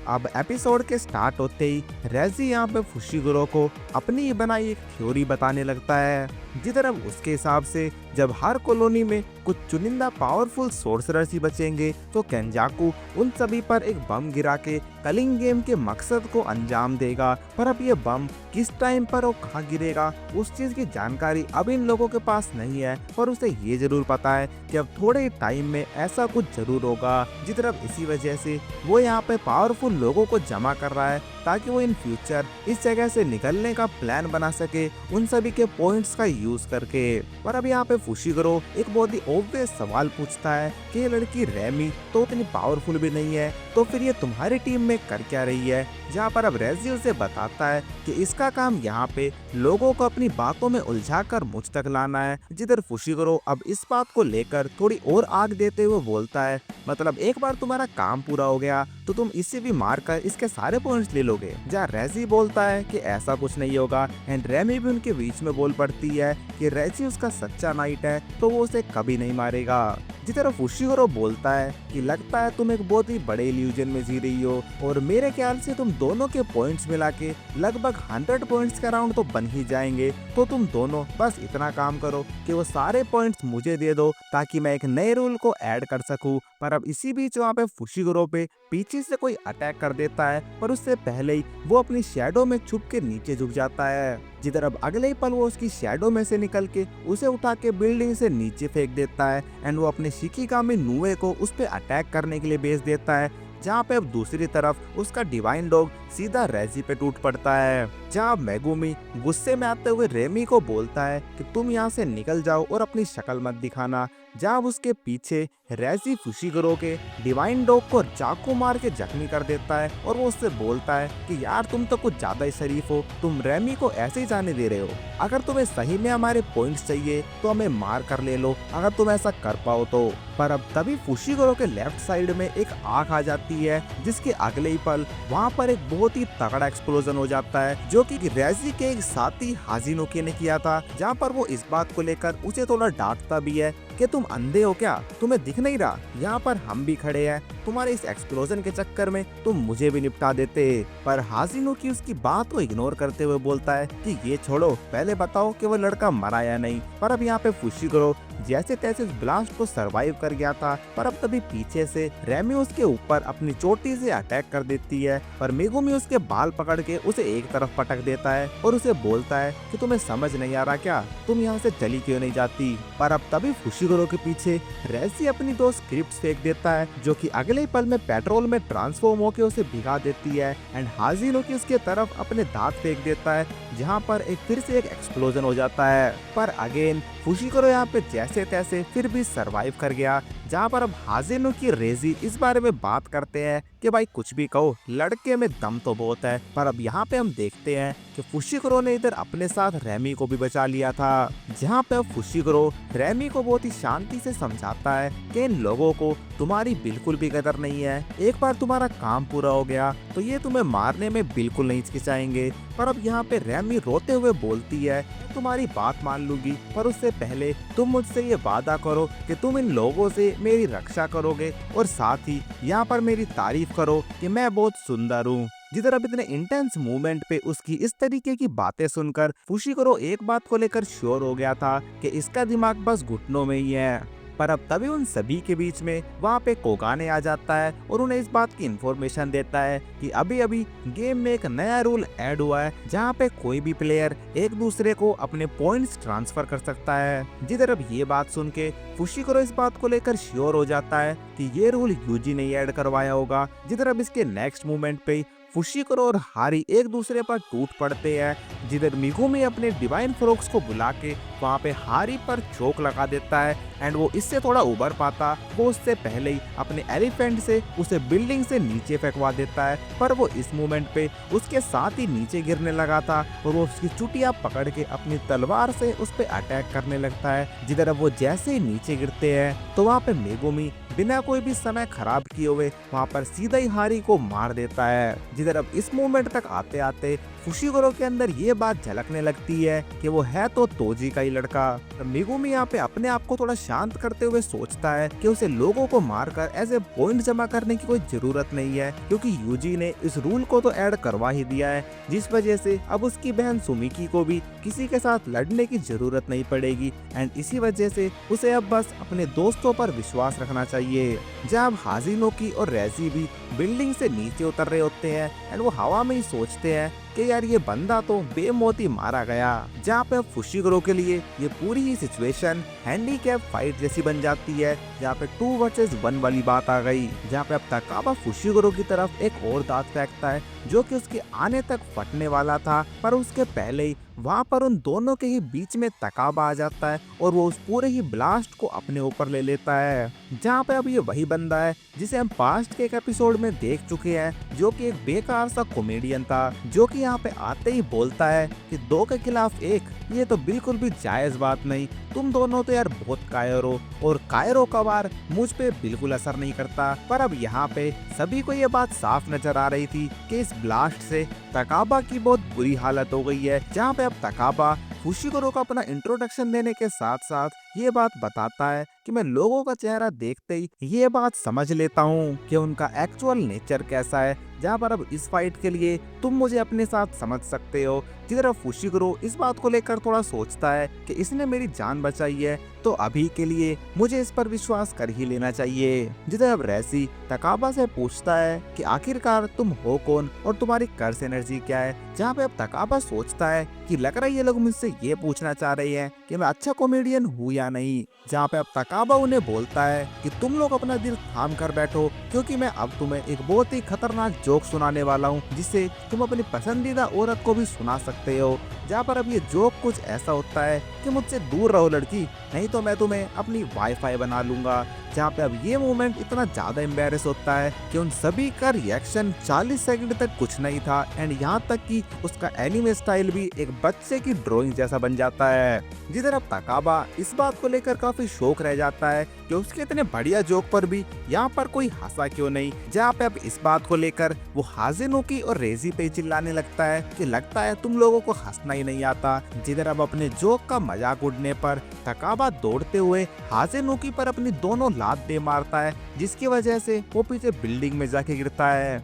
अब एपिसोड के स्टार्ट होते ही रेजी यहाँ पे फुशिगुरो को अपनी ही बनाई एक थ्योरी बताने लगता है, जिधर अब उसके हिसाब से जब हर कॉलोनी में कुछ चुनिंदा पावरफुल सोर्सरर्स ही बचेंगे तो केंजाकू उन सभी पर एक बम गिरा के कलिंग गेम के मकसद को अंजाम देगा। पर अब ये बम किस टाइम पर और कहाँ गिरेगा उस चीज की जानकारी अब इन लोगों के पास नहीं है, पर उसे ये जरूर पता है कि अब थोड़े टाइम में ऐसा कुछ जरूर होगा। जिधर अब इसी वजह से वो यहाँ पे पावरफुल लोगों को जमा कर रहा है ताकि वो इन फ्यूचर इस जगह से निकलने का प्लान बना सके उन सभी के पॉइंट्स का यूज करके। पर अब यहाँ पे फुशिगुरो एक बहुत ही ऑब्वियस सवाल पूछता है कि ये लड़की रेमी तो उतनी पावरफुल भी नहीं है, तो फिर ये तुम्हारी टीम में कर क्या रही है। जहाँ पर अब रेजी उसे बताता है कि इसका काम यहाँ पे लोगों को अपनी बातों में उलझाकर मुझ तक लाना है। जिधर फुशिगुरो अब इस बात को लेकर थोड़ी और आग देते हुए बोलता है, मतलब एक बार तुम्हारा काम पूरा हो गया तो तुम इसे भी मारकर इसके सारे पॉइंट्स ले लोगे। जहाँ रेजी बोलता है कि ऐसा कुछ नहीं होगा एंड रेमी भी उनके बीच में बोल पड़ती है कि रेजी उसका सच्चा नाइट है तो वो उसे कभी नहीं मारेगा। जिधर फुशिगुरो बोलता है कि लगता है तुम एक बहुत ही बड़े इल्यूजन में जी रही हो और मेरे ख्याल से तुम दोनों के पॉइंट्स मिला के लगभग 100 पॉइंट्स का राउंड तो बन ही जाएंगे, तो तुम दोनों बस इतना काम करो कि वो सारे पॉइंट्स मुझे दे दो ताकि मैं एक नए रूल को ऐड कर सकूं। पर अब इसी बीच वहाँ पे फुशिगुरो पे पीछे से कोई अटैक कर देता है, पर उससे पहले ही वो अपनी शैडो में छुप के नीचे झुक जाता है। जिधर अब अगले ही पल वो उसकी शैडो में से निकल के उसे उठा के बिल्डिंग से नीचे फेंक देता है एंड वो अपने शिकिगामी नुए को उस पे अटैक करने के लिए भेज देता है। जहाँ पे अब दूसरी तरफ उसका डिवाइन डॉग सीधा रेजी पे टूट पड़ता है। जहाँ मेगुमी गुस्से में आते हुए रेमी को बोलता है कि तुम यहाँ से निकल जाओ और अपनी शक्ल मत दिखाना। जहाँ उसके पीछे रेजी फुशिगुरो के डिवाइन डॉग को चाकू मार के जख्मी कर देता है और वो उससे बोलता है कि यार तुम तो कुछ ज्यादा ही शरीफ हो, तुम रेमी को ऐसे ही जाने दे रहे हो। अगर तुम्हें सही में हमारे पॉइंट्स चाहिए तो हमें मार कर ले लो, अगर तुम ऐसा कर पाओ तो। पर अब तभी फुशिगुरो के लेफ्ट साइड में एक आग आ जाती है, जिसके अगले ही पल वहाँ पर एक बहुत ही तगड़ा एक्सप्लोजन हो जाता है जो कि रेजी के एक साथी हाजिनोकी ने किया था। जहाँ पर वो इस बात को लेकर उसे थोड़ा डांटता भी है कि तुम अंधे हो क्या, तुम्हें दिख नहीं रहा, यहाँ पर हम भी खड़े हैं, तुम्हारे इस एक्सप्लोजन के चक्कर में तुम मुझे भी निपटा देते। पर हाजिनोकी उसकी बात को इग्नोर करते हुए बोलता है कि ये छोड़ो, पहले बताओ कि वो लड़का मरा या नहीं। पर अब यहाँ पे फुशिगुरो जैसे तैसे ब्लास्ट को सरवाइव कर गया था, पर अब तभी पीछे से रेमी उसके ऊपर अपनी चोटी से अटैक कर देती है। पर मेगुमी उसके बाल पकड़ के उसे एक तरफ पटक देता है और उसे बोलता है कि तुम्हें समझ नहीं आ रहा क्या, तुम यहाँ से चली क्यों नहीं जाती। पर अब तभी फुशिगुरो के पीछे रेजी अपनी 2 स्क्रिप्ट्स फेंक देता है जो कि अगले पल में पेट्रोल में ट्रांसफॉर्म होकर उसे भिगा देती है एंड हाजिनोकी उसके तरफ अपने दांत फेंक देता है, जहाँ पर एक फिर से एक एक्सप्लोजन हो जाता है। पर अगेन फुशिगुरो यहाँ पे जैसे तैसे फिर भी सरवाइव कर गया। जहाँ पर अब हाजिनोकी रेजी इस बारे में बात करते हैं कि भाई कुछ भी कहो, लड़के में दम तो बहुत है। पर अब यहाँ पे हम देखते हैं कि फुशिगुरो ने इधर अपने साथ रेमी को भी बचा लिया था। जहाँ पे अब फुशिगुरो रेमी को बहुत ही शांति से समझाता है कि इन लोगों को तुम्हारी बिल्कुल भी कदर नहीं है, एक बार तुम्हारा काम पूरा हो गया तो ये तुम्हें मारने में बिल्कुल नहीं हिचकिचाएंगे। पर अब यहाँ पे रेमी रोते हुए बोलती है तुम्हारी बात मान लूंगी, पर उससे पहले तुम मुझसे ये वादा करो कि तुम इन लोगों से मेरी रक्षा करोगे और साथ ही यहाँ पर मेरी तारीफ करो कि मैं बहुत सुंदर हूँ। जिधर अब इतने इंटेंस मूवमेंट पे उसकी इस तरीके की बातें सुनकर फुशिगुरो एक बात को लेकर श्योर हो गया था कि इसका दिमाग बस घुटनों में ही है। पर अब तभी उन सभी के बीच में वहाँ पे कोगाने आ जाता है और उन्हें इस बात की इंफॉर्मेशन देता है कि अभी अभी गेम में एक नया रूल ऐड हुआ है जहाँ पे कोई भी प्लेयर एक दूसरे को अपने पॉइंट्स ट्रांसफर कर सकता है। जिधर अब ये बात सुन के फुशिगुरो इस बात को लेकर श्योर हो जाता है कि ये रूल यूजी ने ऐड करवाया होगा। जिधर अब इसके नेक्स्ट मूवमेंट पे फुशिगुरो और हारी एक दूसरे पर टूट पड़ते हैं। जिधर मेगुमी अपने डिवाइन फ्रॉक्स को बुला के वहाँ पे हारी पर चोक लगा देता है एंड वो इससे थोड़ा उबर पाता वो उससे पहले ही अपने एलिफेंट से उसे बिल्डिंग से नीचे फेंकवा देता है। पर वो इस मोमेंट पे उसके साथ ही नीचे गिरने लगा था और वो उसकी चुटिया पकड़ के अपनी तलवार से उस पे अटैक करने लगता है। जिधर अब वो जैसे ही नीचे गिरते हैं तो वहाँ पे मेगुमी बिना कोई भी समय खराब किए हुए वहाँ पर सीधा ही हारी को मार देता है। जिधर अब इस मोमेंट तक आते आते फुशिगुरो के अंदर ये बात झलकने लगती है कि वो है तो तोजी का ही लड़का। मेगुमी यहाँ पे अपने आप को थोड़ा शांत करते हुए सोचता है कि उसे लोगों को मारकर ऐसे पॉइंट जमा करने की कोई जरूरत नहीं है, क्योंकि यूजी ने इस रूल को तो ऐड करवा ही दिया है, जिस वजह से अब उसकी बहन सुमिकी को भी किसी के साथ लड़ने की जरूरत नहीं पड़ेगी। एंड इसी वजह से उसे अब बस अपने दोस्तों पर विश्वास रखना चाहिए। जब हाजिनोकी और रेजी भी बिल्डिंग से नीचे उतर रहे होते हैं एंड वो हवा में ही सोचते हैं कि यार ये बंदा तो बेमौती मारा गया। जहाँ पे अब फुशिगुरो के लिए ये पूरी ही सिचुएशन हैंडीकैप फाइट जैसी बन जाती है, जहाँ पे 2 वर्सेस 1 वाली बात आ गई, जहाँ पे अब तकाबा फुशिगुरो की तरफ एक और दांत फेंकता है जो कि उसके आने तक फटने वाला था, पर उसके पहले ही वहाँ पर उन दोनों के ही बीच में तकाबा आ जाता है और वो उस पूरे ही ब्लास्ट को अपने ऊपर ले लेता है। जहाँ पे अब ये वही बंदा है जिसे हम पास्ट के एक एपिसोड में देख चुके हैं, जो कि एक बेकार सा कॉमेडियन था, जो कि यहाँ पे आते ही बोलता है कि 2 के खिलाफ 1 ये तो बिल्कुल भी जायज बात नहीं, तुम दोनों तो यार बहुत कायर हो और कायरों का वार मुझ पे बिल्कुल असर नहीं करता। पर अब यहाँ पे सभी को ये बात साफ नजर आ रही थी कि इस ब्लास्ट से तकाबा की बहुत बुरी हालत हो गई है। जहाँ पे अब तकाबा फुशिगुरो को अपना इंट्रोडक्शन देने के साथ साथ ये बात बताता है कि मैं लोगों का चेहरा देखते ही ये बात समझ लेता हूँ कि उनका एक्चुअल नेचर कैसा है। जहाँ पर अब इस फाइट के लिए तुम मुझे अपने साथ समझ सकते हो। जिधर अब फुशिगुरो इस बात को लेकर थोड़ा सोचता है कि इसने मेरी जान बचाई है, तो अभी के लिए मुझे इस पर विश्वास कर ही लेना चाहिए। जिधर अब रेसी तकाबा से पूछता है कि आखिरकार तुम हो कौन और तुम्हारी कर्स एनर्जी क्या है। जहाँ पे अब तकाबा सोचता है कि लग रहा है ये लोग मुझसे ये पूछना चाह रहे हैं कि मैं अच्छा कॉमेडियन हूँ या नहीं। जहाँ पे अब तकाबा उन्हें बोलता है कि तुम लोग अपना दिल थाम कर बैठो, क्योंकि मैं अब तुम्हें एक बहुत ही खतरनाक जोक सुनाने वाला हूँ जिसे तुम अपनी पसंदीदा औरत को भी सुना सकते हो। जहाँ पर अब ये जोक कुछ ऐसा होता है कि मुझसे दूर रहो लड़की, नहीं तो मैं तुम्हें अपनी वाईफाई बना लूंगा। जहाँ पे अब ये मोमेंट इतना ज्यादा एम्बेरस होता है कि उन सभी का रिएक्शन 40 सेकंड तक कुछ नहीं था एंड यहाँ तक कि उसका एनिमे स्टाइल भी एक बच्चे की ड्राइंग जैसा बन जाता है। जिधर अब तकाबा इस बात को लेकर काफी शौक रह जाता है कि उसके इतने बढ़िया जोक पर भी यहाँ पर कोई हंसा क्यों नहीं। जहाँ पे अब इस बात को लेकर वो हाजिनुकी और रेजी पे चिल्लाने लगता है कि लगता है तुम लोगों को हंसना ही नहीं आता। जिधर अब अपने जोक का मजाक उड़ने पर तकाबा दौड़ते हुए हाजिनुकी पर अपनी दोनों लात दे मारता है, जिसकी वजह से वो पीछे बिल्डिंग में जाके गिरता है।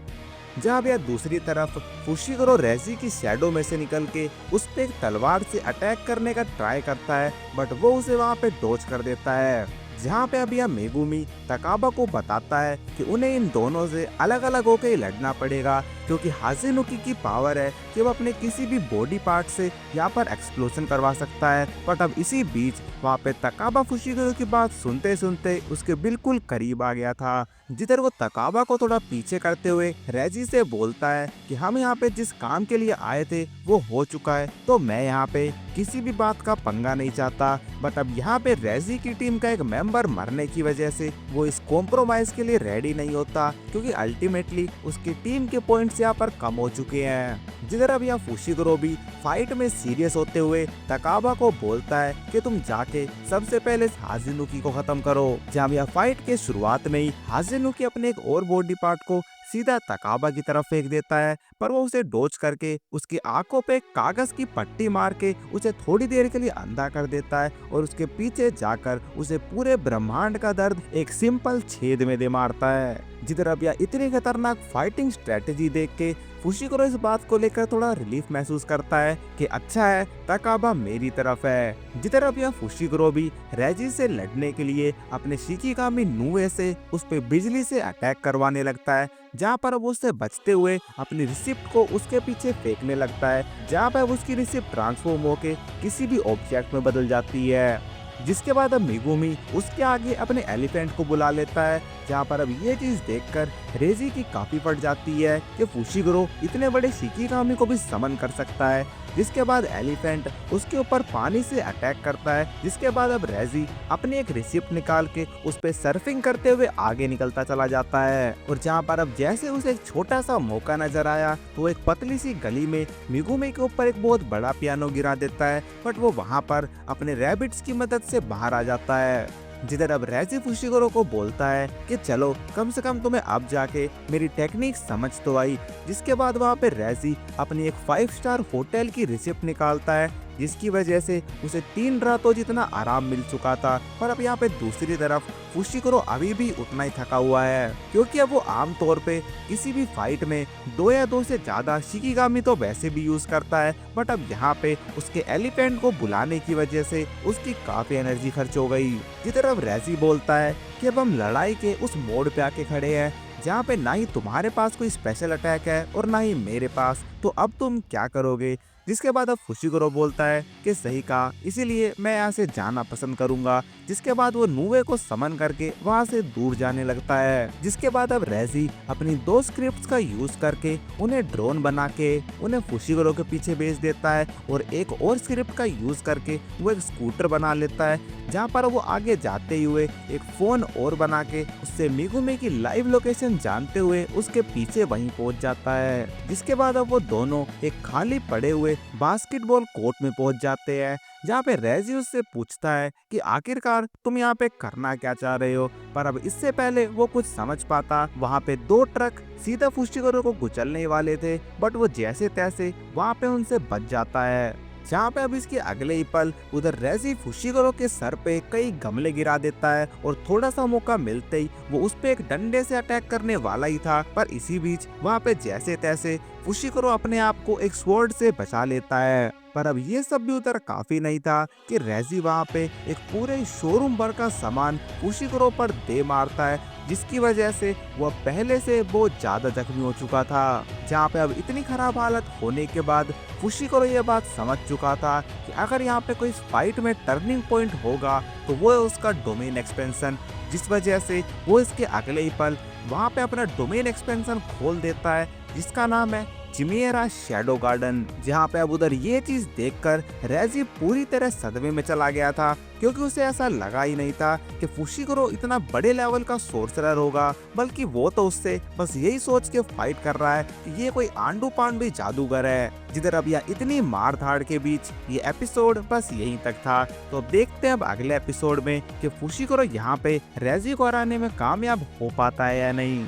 जहाँ भी दूसरी तरफ फुशिगुरो रेजी की शैडो में से निकल के उस पे एक तलवार से अटैक करने का ट्राई करता है, बट वो उसे वहाँ पे डॉज कर देता है। जहाँ पे अब यह मेगुमी तकाबा को बताता है कि उन्हें इन दोनों से अलग अलग होकर ही लड़ना पड़ेगा, क्योंकि हाजिनुकी की पावर है कि वो अपने किसी भी बॉडी पार्ट से यहाँ पर एक्सप्लोजन करवा सकता है। बट अब इसी बीच वहाँ पे तकाबा फुशिगुरो की बात सुनते सुनते उसके बिल्कुल करीब आ गया था। जिधर वो तकाबा को थोड़ा पीछे करते हुए रेजी से बोलता है कि हम यहाँ पे जिस काम के लिए आए थे वो हो चुका है, तो मैं यहाँ पे किसी भी बात का पंगा नहीं चाहता। बट अब यहाँ पे रेजी की टीम का एक मेंबर मरने की वजह से वो इस कॉम्प्रोमाइज के लिए रेडी नहीं होता, क्योंकि अल्टीमेटली उसकी टीम के पॉइंट्स यहाँ पर कम हो चुके हैं। जिधर अब यहाँ फुशिगुरो भी फाइट में सीरियस होते हुए तकाबा को बोलता है कि तुम जाके सबसे पहले इस हाजिनुकी को खत्म करो। जहाँ यह फाइट के शुरुआत में ही हाजिनुकी अपने एक और बॉडी पार्ट को सीधा तकाबा की तरफ फेंक देता है, पर वो उसे डोज करके उसकी आंखों पे कागज की पट्टी मार के उसे थोड़ी देर के लिए अंधा कर देता है और उसके पीछे जाकर उसे पूरे ब्रह्मांड का दर्द एक सिंपल छेद में दे मारता है। जिधर अब यह इतनी खतरनाक फाइटिंग स्ट्रेटेजी देख के फुशिगुरो इस बात को लेकर थोड़ा रिलीफ महसूस करता है कि अच्छा है तकाबा मेरी तरफ है। जिधर अब यह फुशिगुरो भी रेजी से लड़ने के लिए अपने शिकिगामी नुए से उस पे बिजली से अटैक करवाने लगता है, जहाँ पर वो उससे बचते हुए अपनी रिसिप्ट को उसके पीछे फेंकने लगता है, जहाँ पर उसकी रिसिप्ट ट्रांसफॉर्म होके किसी भी ऑब्जेक्ट में बदल जाती है। जिसके बाद अब मेगुमी उसके आगे अपने एलिफेंट को बुला लेता है, जहाँ पर अब ये चीज देखकर रेजी की काफी फट जाती है कि फुशिगुरो इतने बड़े शिकिगामी को भी समन कर सकता है। जिसके बाद एलिफेंट उसके ऊपर पानी से अटैक करता है, जिसके बाद अब रेजी अपनी एक रिसिप्ट निकाल के उस पे सर्फिंग करते हुए आगे निकलता चला जाता है। और जहाँ पर अब जैसे उसे एक छोटा सा मौका नजर आया तो एक पतली सी गली में मेगुमी के ऊपर एक बहुत बड़ा पियानो गिरा देता है, बट वो वहाँ पर अपने रैबिट्स की मदद से बाहर आ जाता है। जिधर अब रेजी फुशिगुरो को बोलता है कि चलो कम से कम तुम्हें अब जाके मेरी टेक्निक समझ तो आई। जिसके बाद वहाँ पे रेजी अपनी एक 5 स्टार होटल की रिसिप्ट निकालता है, जिसकी वजह से उसे 3 रातों जितना आराम मिल चुका था। पर अब यहाँ पे दूसरी तरफ फुशिकोरो अभी भी उतना ही थका हुआ है, क्योंकि अब वो आमतौर पे किसी भी फाइट में 2 या 2 से ज्यादा शिकिगामी तो वैसे भी यूज करता है, बट अब यहाँ पे उसके एलिफेंट को बुलाने की वजह से उसकी काफी एनर्जी खर्च हो गई। जिस तरफ रेजी बोलता है कि अब हम लड़ाई के उस मोड़ पे आके खड़े हैं जहाँ पे ना ही तुम्हारे पास कोई स्पेशल अटैक है और ना ही मेरे पास, तो अब तुम क्या करोगे। जिसके बाद अब फुशिकोरो बोलता है कि सही कहा, इसीलिए मैं यहाँ से जाना पसंद करूंगा। जिसके बाद वो नुवे को समन करके वहाँ से दूर जाने लगता है। जिसके बाद अब रेजी अपनी 2 स्क्रिप्ट्स का यूज करके उन्हें ड्रोन बना के उन्हें फुशिकोरो के पीछे भेज देता है, और एक और स्क्रिप्ट का यूज करके वो एक स्कूटर बना लेता है, जहाँ पर वो आगे जाते हुए एक फोन और बना के उससे मिगुमे की लाइव लोकेशन जानते हुए उसके पीछे वहीं पहुंच जाता है। जिसके बाद अब वो दोनों एक खाली पड़े हुए बास्केटबॉल कोर्ट में पहुंच जाते हैं, जहाँ पे रेजी उससे पूछता है कि आखिरकार तुम यहाँ पे करना क्या चाह रहे हो। पर अब इससे पहले वो कुछ समझ पाता, वहाँ पे 2 ट्रक सीधा फुशिकोरो को कुचलने वाले थे, बट वो जैसे तैसे वहाँ पे उनसे बच जाता है। जहाँ पे अब इसके अगले ही पल उधर रेजी फुशिकोरो के सर पे कई गमले गिरा देता है, और थोड़ा सा मौका मिलते ही वो उस पे एक डंडे से अटैक करने वाला ही था। पर इसी बीच वहाँ पे जैसे तैसे फुशिकोरो अपने आप को एक स्वॉर्ड से बचा लेता है। पर अब ये सब भी उधर काफी नहीं था कि रेजी वहाँ पे एक पूरे शोरूम भर का सामान फुशिकोरो पर दे मारता है, जिसकी वजह से वह पहले से बहुत ज्यादा जख्मी हो चुका था। जहाँ पे अब इतनी खराब हालत होने के बाद फुशिकोरो ये बात समझ चुका था कि अगर यहाँ पे कोई फाइट में टर्निंग पॉइंट होगा तो वो है उसका डोमेन एक्सपेंशन। जिस वजह से वो इसके अगले ही पल वहाँ पे अपना डोमेन एक्सपेंशन खोल देता है, जिसका नाम है चिमेरा शैडो गार्डन। जहाँ पे अब उधर ये चीज देखकर रेजी पूरी तरह सदमे में चला गया था, क्योंकि उसे ऐसा लगा ही नहीं था कि फुशिकोरो इतना बड़े लेवल का सोर्सरर होगा, बल्कि वो तो उससे बस यही सोच के फाइट कर रहा है कि ये कोई आंडू पांडू जादूगर है। जिधर अब यह इतनी मार धाड़ के बीच ये एपिसोड बस यहीं तक था। तो अब देखते हैं अब अगले एपिसोड में कि फुशिकोरो यहाँ पे रेजी को हराने में कामयाब हो पाता है या नहीं।